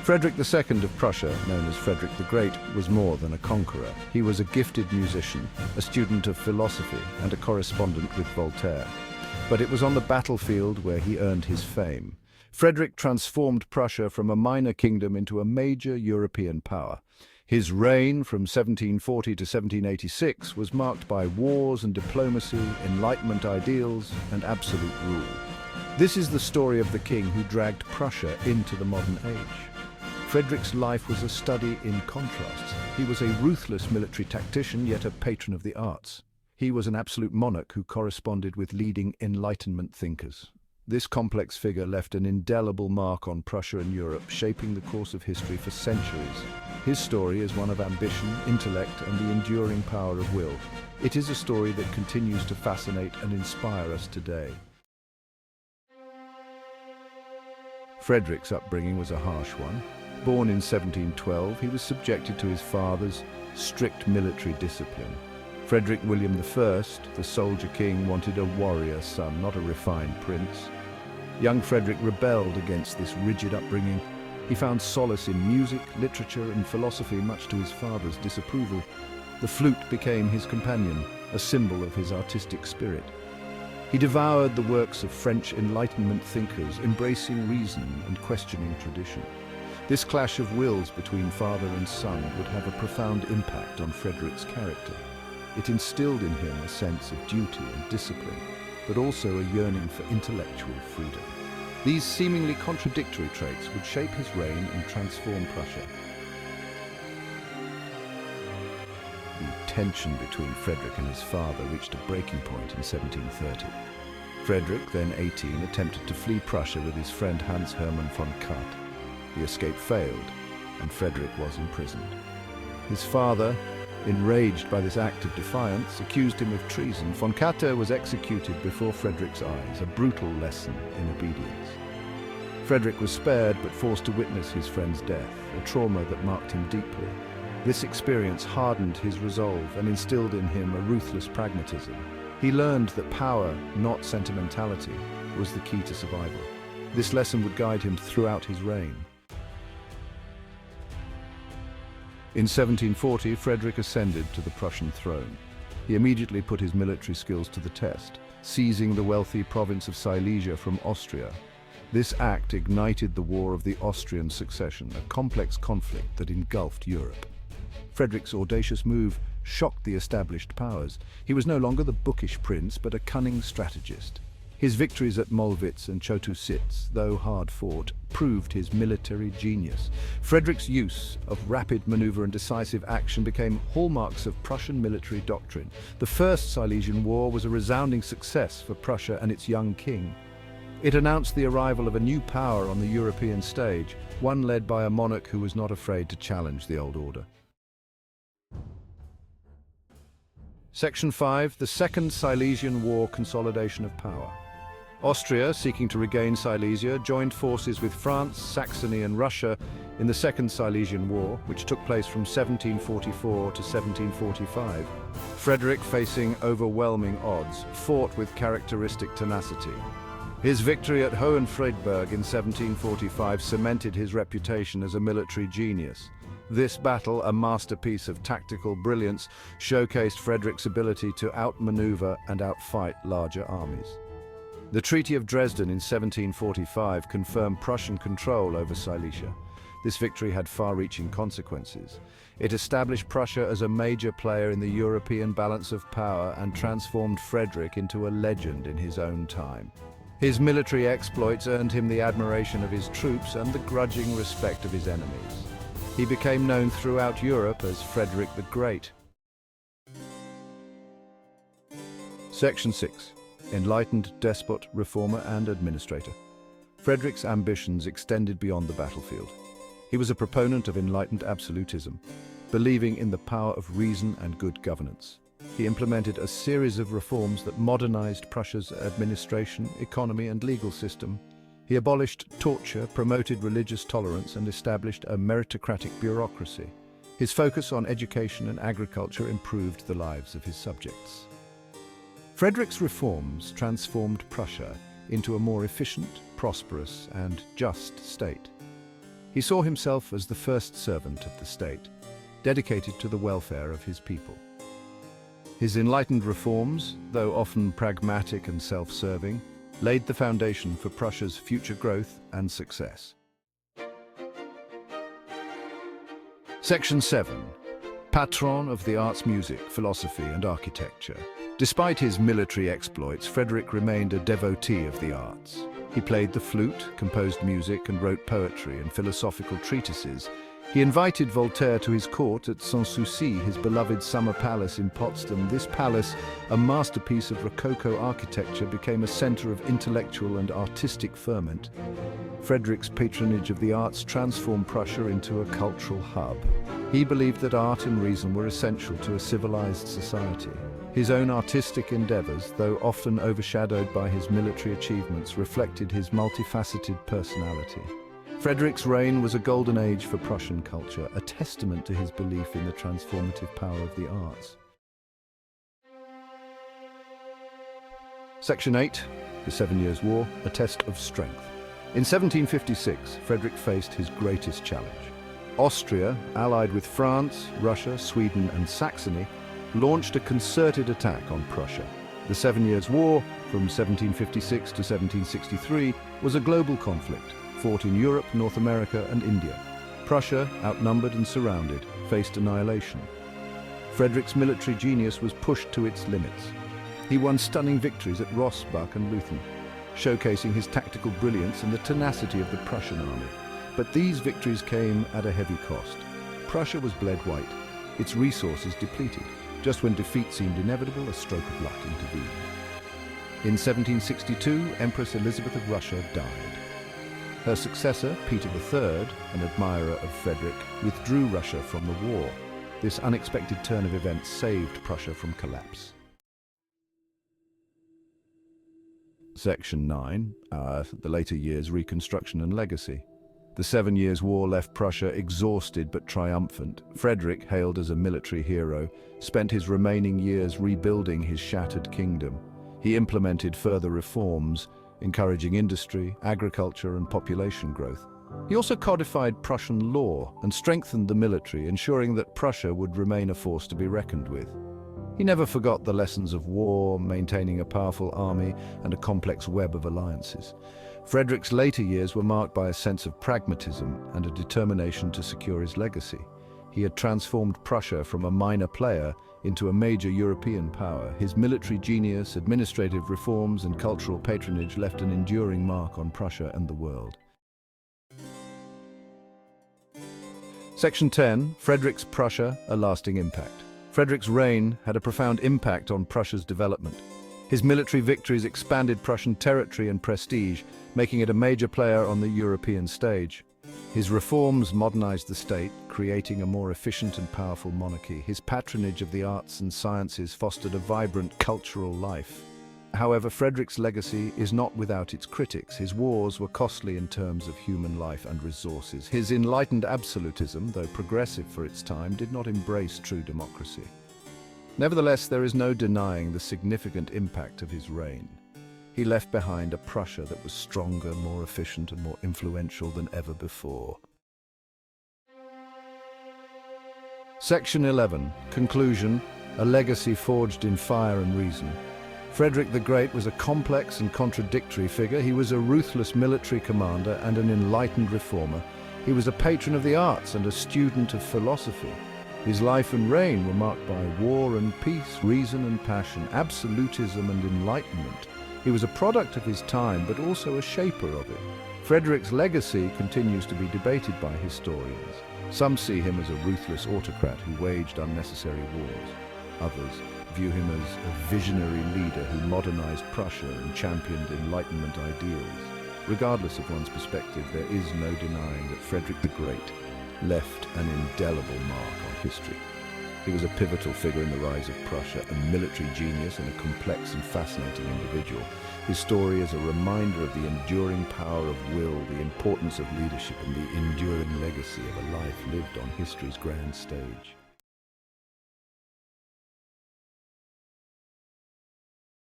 Frederick II of Prussia, known as Frederick the Great, was more than a conqueror. He was a gifted musician, a student of philosophy, and a correspondent with Voltaire. But it was on the battlefield where he earned his fame. Frederick transformed Prussia from a minor kingdom into a major European power. His reign from 1740 to 1786 was marked by wars and diplomacy, Enlightenment ideals, and absolute rule. This is the story of the king who dragged Prussia into the modern age. Frederick's life was a study in contrasts. He was a ruthless military tactician, yet a patron of the arts. He was an absolute monarch who corresponded with leading Enlightenment thinkers. This complex figure left an indelible mark on Prussia and Europe, shaping the course of history for centuries. His story is one of ambition, intellect, and the enduring power of will. It is a story that continues to fascinate and inspire us today. Frederick's upbringing was a harsh one. Born in 1712, he was subjected to his father's strict military discipline. Frederick William I, the soldier king, wanted a warrior son, not a refined prince. Young Frederick rebelled against this rigid upbringing. He found solace in music, literature, and philosophy, much to his father's disapproval. The flute became his companion, a symbol of his artistic spirit. He devoured the works of French Enlightenment thinkers, embracing reason and questioning tradition. This clash of wills between father and son would have a profound impact on Frederick's character. It instilled in him a sense of duty and discipline, but also a yearning for intellectual freedom. These seemingly contradictory traits would shape his reign and transform Prussia. The tension between Frederick and his father reached a breaking point in 1730. Frederick, then 18, attempted to flee Prussia with his friend Hans Hermann von Katt. The escape failed, and Frederick was imprisoned. His father, enraged by this act of defiance, accused him of treason. Von Katt was executed before Frederick's eyes, a brutal lesson in obedience. Frederick was spared, but forced to witness his friend's death, a trauma that marked him deeply. This experience hardened his resolve and instilled in him a ruthless pragmatism. He learned that power, not sentimentality, was the key to survival. This lesson would guide him throughout his reign. In 1740, Frederick ascended to the Prussian throne. He immediately put his military skills to the test, seizing the wealthy province of Silesia from Austria. This act ignited the War of the Austrian Succession, a complex conflict that engulfed Europe. Frederick's audacious move shocked the established powers. He was no longer the bookish prince, but a cunning strategist. His victories at Mollwitz and Chotusitz, though hard-fought, proved his military genius. Frederick's use of rapid maneuver and decisive action became hallmarks of Prussian military doctrine. The First Silesian War was a resounding success for Prussia and its young king. It announced the arrival of a new power on the European stage, one led by a monarch who was not afraid to challenge the old order. Section 5. The Second Silesian War, Consolidation of Power. Austria, seeking to regain Silesia, joined forces with France, Saxony and Russia in the Second Silesian War, which took place from 1744 to 1745. Frederick, facing overwhelming odds, fought with characteristic tenacity. His victory at Hohenfriedberg in 1745 cemented his reputation as a military genius. This battle, a masterpiece of tactical brilliance, showcased Frederick's ability to outmaneuver and outfight larger armies. The Treaty of Dresden in 1745 confirmed Prussian control over Silesia. This victory had far-reaching consequences. It established Prussia as a major player in the European balance of power and transformed Frederick into a legend in his own time. His military exploits earned him the admiration of his troops and the grudging respect of his enemies. He became known throughout Europe as Frederick the Great. Section 6. Enlightened despot, reformer and administrator. Frederick's ambitions extended beyond the battlefield. He was a proponent of enlightened absolutism, believing in the power of reason and good governance. He implemented a series of reforms that modernized Prussia's administration, economy and legal system. He abolished torture, promoted religious tolerance and established a meritocratic bureaucracy. His focus on education and agriculture improved the lives of his subjects. Frederick's reforms transformed Prussia into a more efficient, prosperous and just state. He saw himself as the first servant of the state, dedicated to the welfare of his people. His enlightened reforms, though often pragmatic and self-serving, laid the foundation for Prussia's future growth and success. Section 7. Patron of the arts, music, philosophy and architecture. Despite his military exploits, Frederick remained a devotee of the arts. He played the flute, composed music and wrote poetry and philosophical treatises. He invited Voltaire to his court at Sanssouci, his beloved summer palace in Potsdam. This palace, a masterpiece of Rococo architecture, became a center of intellectual and artistic ferment. Frederick's patronage of the arts transformed Prussia into a cultural hub. He believed that art and reason were essential to a civilized society. His own artistic endeavors, though often overshadowed by his military achievements, reflected his multifaceted personality. Frederick's reign was a golden age for Prussian culture, a testament to his belief in the transformative power of the arts. Section 8. The 7 Years' War, a test of strength. In 1756, Frederick faced his greatest challenge. Austria, allied with France, Russia, Sweden and Saxony, launched a concerted attack on Prussia. The 7 Years' War, from 1756 to 1763, was a global conflict, fought in Europe, North America and India. Prussia, outnumbered and surrounded, faced annihilation. Frederick's military genius was pushed to its limits. He won stunning victories at Rossbach and Leuthen, showcasing his tactical brilliance and the tenacity of the Prussian army. But these victories came at a heavy cost. Prussia was bled white, its resources depleted. Just when defeat seemed inevitable, a stroke of luck intervened. In 1762, Empress Elizabeth of Russia died. Her successor, Peter III, an admirer of Frederick, withdrew Russia from the war. This unexpected turn of events saved Prussia from collapse. Section 9. The later years, Reconstruction and Legacy. The 7 Years' War left Prussia exhausted but triumphant. Frederick, hailed as a military hero, spent his remaining years rebuilding his shattered kingdom. He implemented further reforms, encouraging industry, agriculture and population growth. He also codified Prussian law and strengthened the military, ensuring that Prussia would remain a force to be reckoned with. He never forgot the lessons of war, maintaining a powerful army and a complex web of alliances. Frederick's later years were marked by a sense of pragmatism and a determination to secure his legacy. He had transformed Prussia from a minor player into a major European power. His military genius, administrative reforms, and cultural patronage left an enduring mark on Prussia and the world. Section 10. Frederick's Prussia, a lasting impact. Frederick's reign had a profound impact on Prussia's development. His military victories expanded Prussian territory and prestige, making it a major player on the European stage. His reforms modernized the state, creating a more efficient and powerful monarchy. His patronage of the arts and sciences fostered a vibrant cultural life. However, Frederick's legacy is not without its critics. His wars were costly in terms of human life and resources. His enlightened absolutism, though progressive for its time, did not embrace true democracy. Nevertheless, there is no denying the significant impact of his reign. He left behind a Prussia that was stronger, more efficient, and more influential than ever before. Section 11. Conclusion. A legacy forged in fire and reason. Frederick the Great was a complex and contradictory figure. He was a ruthless military commander and an enlightened reformer. He was a patron of the arts and a student of philosophy. His life and reign were marked by war and peace, reason and passion, absolutism and enlightenment. He was a product of his time, but also a shaper of it. Frederick's legacy continues to be debated by historians. Some see him as a ruthless autocrat who waged unnecessary wars. Others view him as a visionary leader who modernized Prussia and championed Enlightenment ideals. Regardless of one's perspective, there is no denying that Frederick the Great left an indelible mark on history. He was a pivotal figure in the rise of Prussia, a military genius and a complex and fascinating individual. His story is a reminder of the enduring power of will, the importance of leadership, and the enduring legacy of a life lived on history's grand stage.